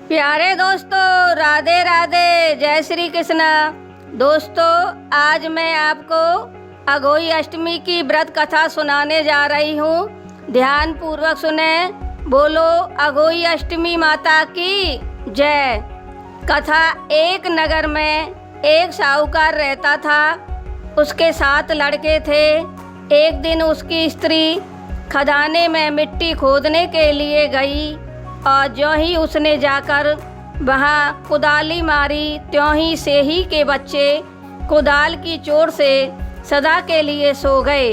प्यारे दोस्तों, राधे राधे, जय श्री कृष्ण। दोस्तों, आज मैं आपको अघोई अष्टमी की व्रत कथा सुनाने जा रही हूँ। ध्यान पूर्वक सुने। बोलो अघोई अष्टमी माता की जय। कथा। एक नगर में एक साहूकार रहता था। उसके 7 लड़के थे। एक दिन उसकी स्त्री खदाने में मिट्टी खोदने के लिए गई और ज्यों ही उसने जाकर वहाँ कुदाली मारी, त्यों ही सेही के बच्चे कुदाल की चोट से सदा के लिए सो गए।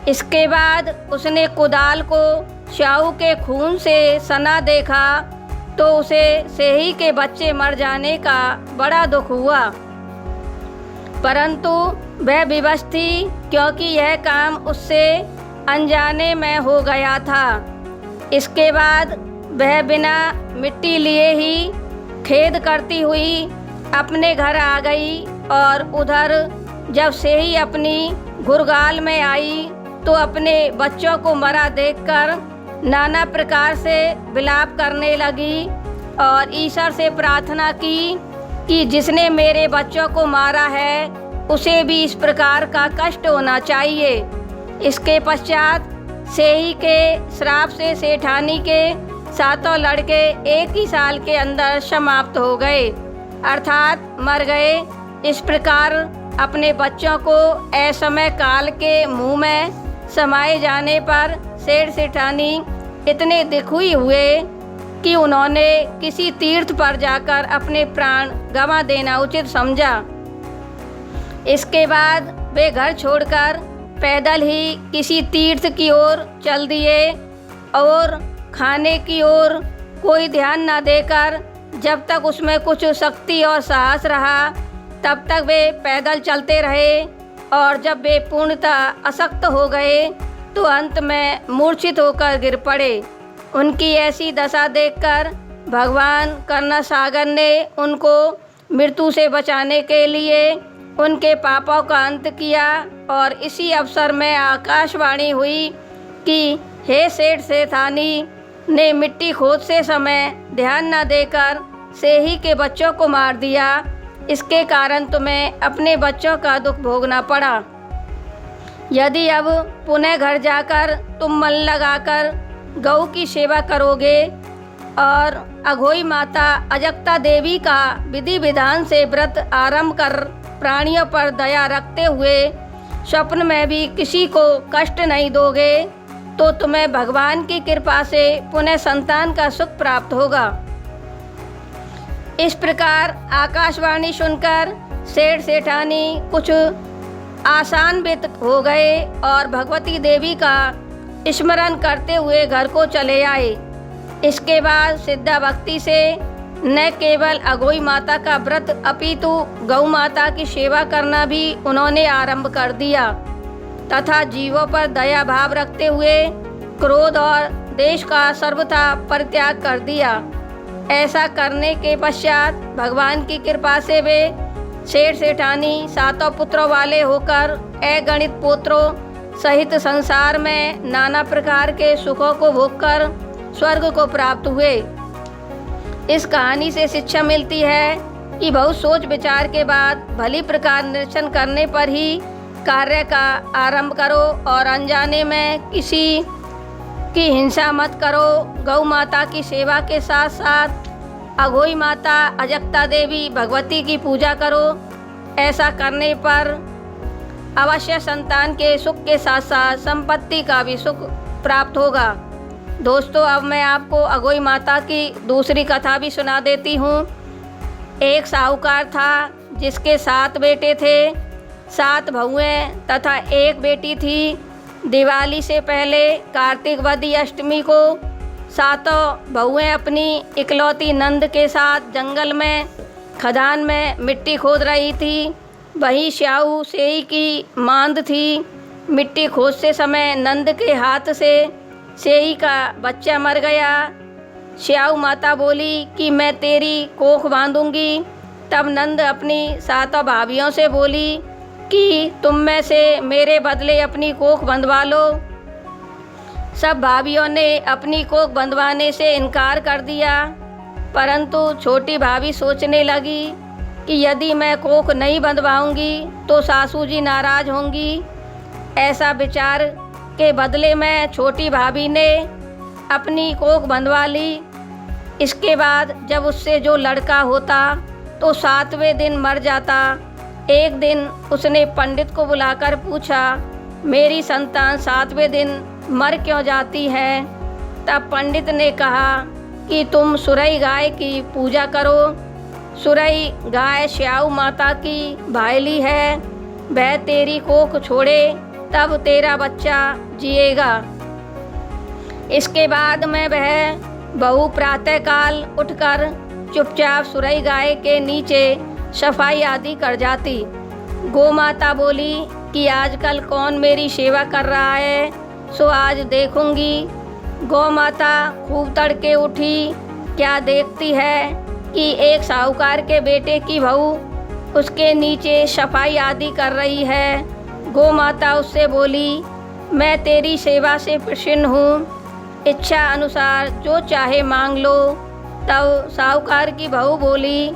इसके बाद उसने कुदाल को शाहू के खून से सना देखा तो उसे सेही के बच्चे मर जाने का बड़ा दुख हुआ, परंतु वह विवश थी क्योंकि यह काम उससे अनजाने में हो गया था। इसके बाद वह बिना मिट्टी लिए ही खेद करती हुई अपने घर आ गई और उधर जब से ही अपनी घुरगाल में आई तो अपने बच्चों को मरा देखकर नाना प्रकार से विलाप करने लगी और ईश्वर से प्रार्थना की कि जिसने मेरे बच्चों को मारा है उसे भी इस प्रकार का कष्ट होना चाहिए। इसके पश्चात सेही के श्राप से सेठानी के 7 लड़के एक ही साल के अंदर समाप्त हो गए, अर्थात मर गए। इस प्रकार अपने बच्चों को असमय काल के मुंह में समाये जाने पर सेठ सेठानी इतने दुखी हुए कि उन्होंने किसी तीर्थ पर जाकर अपने प्राण गंवा देना उचित समझा। इसके बाद वे घर छोड़कर पैदल ही किसी तीर्थ की ओर चल दिए और खाने की ओर कोई ध्यान न देकर जब तक उसमें कुछ शक्ति और साहस रहा तब तक वे पैदल चलते रहे और जब वे पूर्णतः अशक्त हो गए तो अंत में मूर्छित होकर गिर पड़े। उनकी ऐसी दशा देखकर भगवान करुणासागर ने उनको मृत्यु से बचाने के लिए उनके पापों का अंत किया और इसी अवसर में आकाशवाणी हुई कि हे सेठ सेठानी ने मिट्टी खोदते समय ध्यान न देकर सेही के बच्चों को मार दिया। इसके कारण तुम्हें अपने बच्चों का दुख भोगना पड़ा। यदि अब पुनः घर जाकर तुम मन लगाकर गौ की सेवा करोगे और अघोई माता अजक्ता देवी का विधि विधान से व्रत आरंभ कर प्राणियों पर दया रखते हुए स्वप्न में भी किसी को कष्ट नहीं दोगे तो तुम्हें भगवान की कृपा से पुनः संतान का सुख प्राप्त होगा। इस प्रकार आकाशवाणी सुनकर सेठ सेठानी कुछ आशान्वित हो गए और भगवती देवी का स्मरण करते हुए घर को चले आए। इसके बाद सिद्धा भक्ति से न केवल अघोई माता का व्रत अपितु गौ माता की सेवा करना भी उन्होंने आरंभ कर दिया तथा जीवों पर दया भाव रखते हुए क्रोध और देश का सर्वथा परित्याग कर दिया। ऐसा करने के पश्चात भगवान की कृपा से वे सेठ सेठानी 7 पुत्रों वाले होकर अगणित पुत्रों सहित संसार में नाना प्रकार के सुखों को भोगकर स्वर्ग को प्राप्त हुए। इस कहानी से शिक्षा मिलती है कि बहुत सोच विचार के बाद भली प्रकार निरीक्षण करने पर ही कार्य का आरंभ करो और अनजाने में किसी की हिंसा मत करो। गौ माता की सेवा के साथ साथ अघोई माता अजक्ता देवी भगवती की पूजा करो। ऐसा करने पर अवश्य संतान के सुख के साथ साथ संपत्ति का भी सुख प्राप्त होगा। दोस्तों, अब मैं आपको अघोई माता की दूसरी कथा भी सुना देती हूँ। एक साहूकार था जिसके 7 बेटे थे, 7 बहुएं तथा 1 बेटी थी। दिवाली से पहले कार्तिक वदी अष्टमी को 7 बहुएं अपनी इकलौती नंद के साथ जंगल में खदान में मिट्टी खोद रही थी। वहीं श्याऊ सेई की मांद थी। मिट्टी खोदते समय नंद के हाथ से सेई का बच्चा मर गया। श्याऊ माता बोली कि मैं तेरी कोख बांधूंगी। तब नंद अपनी 7 भाभियों से बोली कि तुम में से मेरे बदले अपनी कोख बंधवा लो। सब भाभियों ने अपनी कोख बंधवाने से इनकार कर दिया। परंतु छोटी भाभी सोचने लगी कि यदि मैं कोख नहीं बंधवाऊंगी तो सासू जी नाराज होंगी। ऐसा विचार के बदले में छोटी भाभी ने अपनी कोख बंधवा ली। इसके बाद जब उससे जो लड़का होता तो 7वें दिन मर जाता। एक दिन उसने पंडित को बुलाकर पूछा, मेरी संतान 7वें दिन मर क्यों जाती है? तब पंडित ने कहा कि तुम सुरई गाय की पूजा करो। सुरई गाय श्याऊ माता की भायली है, वह तेरी कोख छोड़े तब तेरा बच्चा जिएगा। इसके बाद में वह बहू प्रातःकाल उठकर चुपचाप सुरई गाय के नीचे सफाई आदि कर जाती। गौ माता बोली कि आजकल कौन मेरी सेवा कर रहा है, सो आज देखूंगी। गौ माता खूब तड़के उठी, क्या देखती है कि एक साहूकार के बेटे की बहू उसके नीचे सफाई आदि कर रही है। गौ माता उससे बोली, मैं तेरी सेवा से प्रसन्न हूँ, इच्छा अनुसार जो चाहे मांग लो। तब साहूकार की बहू बोली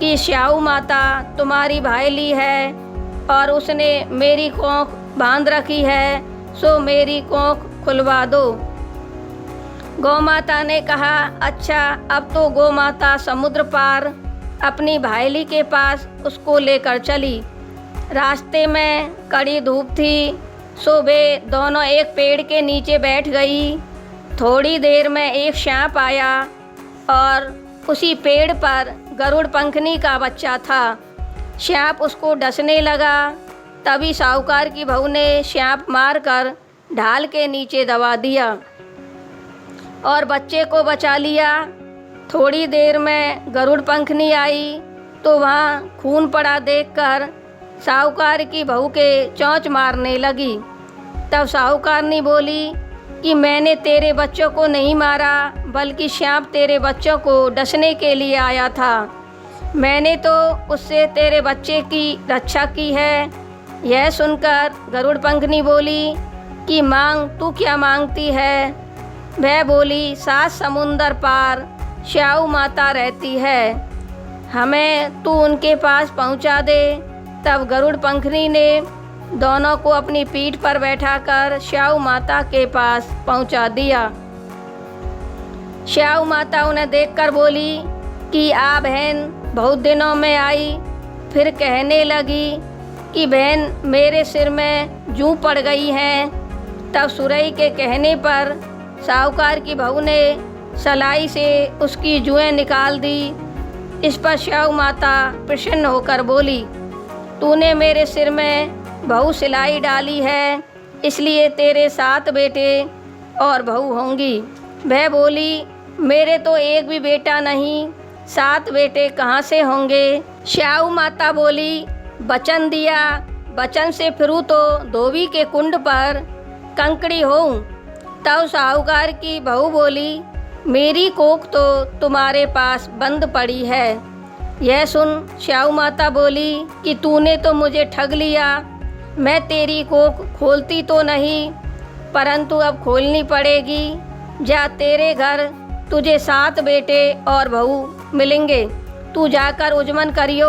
कि श्याऊ माता तुम्हारी भायली है और उसने मेरी कोख बांध रखी है, सो मेरी कोख खुलवा दो। गौ माता ने कहा, अच्छा। अब तो गौ माता समुद्र पार अपनी भायली के पास उसको लेकर चली। रास्ते में कड़ी धूप थी, सो वे दोनों एक पेड़ के नीचे बैठ गई। थोड़ी देर में एक सांप आया और उसी पेड़ पर गरुड़ पंखनी का बच्चा था। सांप उसको डसने लगा। तभी साहूकार की बहू ने सांप मारकर ढाल के नीचे दबा दिया और बच्चे को बचा लिया। थोड़ी देर में गरुड़ पंखनी आई तो वहाँ खून पड़ा देखकर साहूकार की बहू के चोंच मारने लगी। तब साहूकारनी बोली कि मैंने तेरे बच्चों को नहीं मारा, बल्कि सांप तेरे बच्चों को डसने के लिए आया था। मैंने तो उससे तेरे बच्चे की रक्षा की है। यह सुनकर गरुड़ पंखनी बोली कि मांग, तू क्या मांगती है? वह बोली, 7 समुंदर पार श्याऊ माता रहती है, हमें तू उनके पास पहुंचा दे। तब गरुड़ पंखनी ने दोनों को अपनी पीठ पर बैठाकर श्याऊ माता के पास पहुंचा दिया। श्याऊ माता उन्हें देखकर बोली कि आ बहन, बहुत दिनों में आई। फिर कहने लगी कि बहन, मेरे सिर में जूं पड़ गई हैं। तब सुरई के कहने पर साहूकार की बहू ने सलाई से उसकी जुएं निकाल दी। इस पर श्याऊ माता प्रसन्न होकर बोली, तूने मेरे सिर में बहू सिलाई डाली है, इसलिए तेरे 7 बेटे और बहू होंगी। वह बोली, मेरे तो एक भी बेटा नहीं, 7 बेटे कहाँ से होंगे? श्याऊ माता बोली, वचन दिया, वचन से फिरूँ तो धोबी के कुंड पर कंकड़ी होऊं। तब साहूकार की बहू बोली, मेरी कोख तो तुम्हारे पास बंद पड़ी है। यह सुन श्याऊ माता बोली कि तूने तो मुझे ठग लिया। मैं तेरी कोख खोलती तो नहीं, परंतु अब खोलनी पड़ेगी। जा, तेरे घर तुझे 7 बेटे और बहू मिलेंगे। तू जाकर उजमन करियो,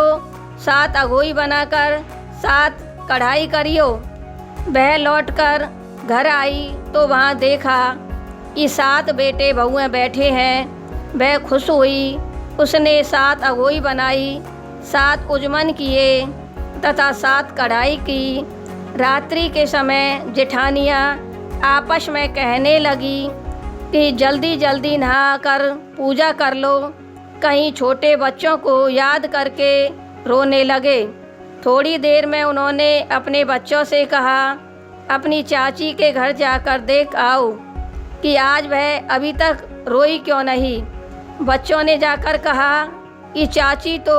7 अगोई बनाकर 7 कढ़ाई करियो। वह लौटकर घर आई तो वहाँ देखा कि 7 बेटे बहुएं बैठे हैं। वह खुश हुई। उसने 7 अगोई बनाई, 7 उजमन किए तथा 7 कढ़ाई की। रात्रि के समय जेठानियाँ आपस में कहने लगी कि जल्दी जल्दी नहाकर पूजा कर लो। कहीं छोटे बच्चों को याद करके रोने लगे। थोड़ी देर में उन्होंने अपने बच्चों से कहा, अपनी चाची के घर जाकर देख आओ कि आज वह अभी तक रोई क्यों नहीं। बच्चों ने जाकर कहा कि चाची तो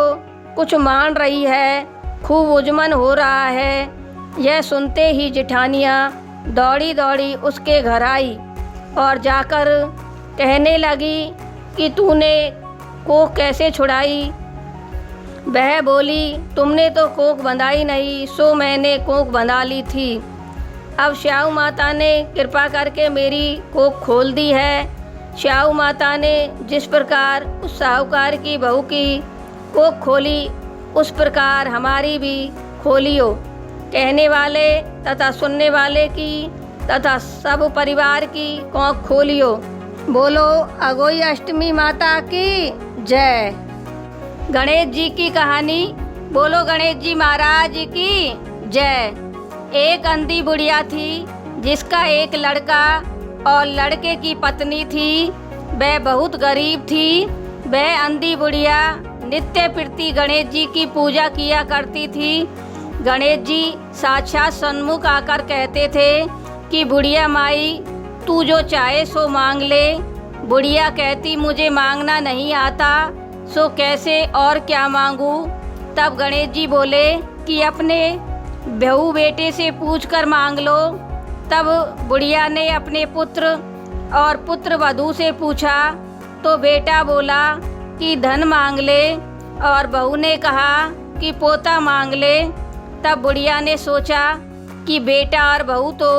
कुछ मान रही है, खूब उजमन हो रहा है। यह सुनते ही जेठानियाँ दौड़ी दौड़ी उसके घर आई और जाकर कहने लगी कि तूने कोख कैसे छुड़ाई? वह बोली, तुमने तो कोख बंधाई नहीं, सो मैंने कोख बंधा ली थी। अब श्याऊ माता ने कृपा करके मेरी कोख खोल दी है। श्याऊ माता ने जिस प्रकार उस साहूकार की बहू की कोख खोली, उस प्रकार हमारी भी खोलियो। कहने वाले तथा सुनने वाले की तथा सब परिवार की कोख खोलियो। बोलो अघोई अष्टमी माता की जय। गणेश जी की कहानी। बोलो गणेश जी महाराज की जय। एक अंधी बुढ़िया थी जिसका एक लड़का और लड़के की पत्नी थी। वह बहुत गरीब थी। वह अंधी बुढ़िया नित्य प्रति गणेश जी की पूजा किया करती थी। गणेश जी साक्षात सन्मुख आकर कहते थे कि बुढ़िया माई तू जो चाहे सो मांग ले। बुढ़िया कहती मुझे मांगना नहीं आता, सो कैसे और क्या मांगूं। तब गणेश जी बोले कि अपने बहू बेटे से पूछकर मांग लो। तब बुढ़िया ने अपने पुत्र और पुत्र वधू से पूछा तो बेटा बोला कि धन मांग ले और बहू ने कहा कि पोता मांग ले। तब बुढ़िया ने सोचा कि बेटा और बहू तो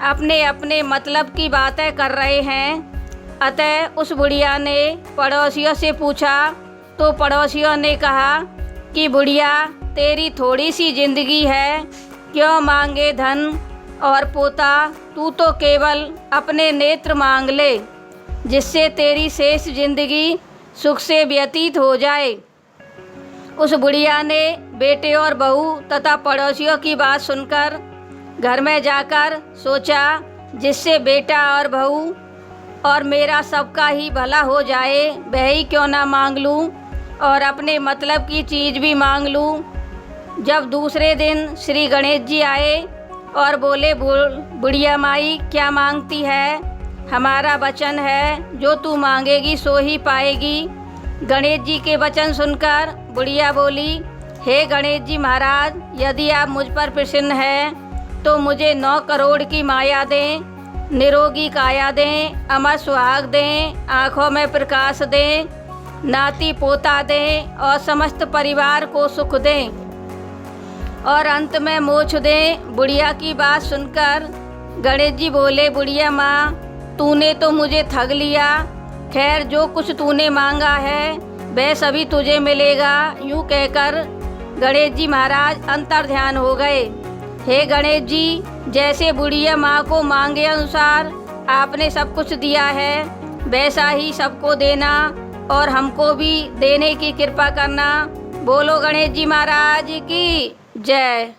अपने अपने मतलब की बातें कर रहे हैं। अतः उस बुढ़िया ने पड़ोसियों से पूछा तो पड़ोसियों ने कहा कि बुढ़िया तेरी थोड़ी सी जिंदगी है, क्यों मांगे धन और पोता। तू तो केवल अपने नेत्र मांग ले, जिससे तेरी शेष जिंदगी सुख से व्यतीत हो जाए। उस बुढ़िया ने बेटे और बहू तथा पड़ोसियों की बात सुनकर घर में जाकर सोचा जिससे बेटा और बहू और मेरा सबका ही भला हो जाए, वह ही क्यों ना मांग लूँ और अपने मतलब की चीज़ भी मांग लूँ। जब दूसरे दिन श्री गणेश जी आए और बोले बुढ़िया माई क्या मांगती है, हमारा वचन है जो तू मांगेगी सो ही पाएगी। गणेश जी के वचन सुनकर बुढ़िया बोली, हे गणेश जी महाराज, यदि आप मुझ पर प्रसन्न हैं तो मुझे 9 करोड़ की माया दें, निरोगी काया दें, अमर सुहाग दें, आँखों में प्रकाश दें, नाती पोता दें और समस्त परिवार को सुख दें और अंत में मोक्ष दें। बुढ़िया की बात सुनकर गणेश जी बोले, बुढ़िया माँ तूने तो मुझे ठग लिया। खैर जो कुछ तूने मांगा है वह सभी तुझे मिलेगा। यूँ कहकर गणेश जी महाराज अंतर ध्यान हो गए। हे गणेश जी, जैसे बुढ़िया माँ को मांगे अनुसार आपने सब कुछ दिया है, वैसा ही सबको देना और हमको भी देने की कृपा करना। बोलो गणेश जी महाराज की जय।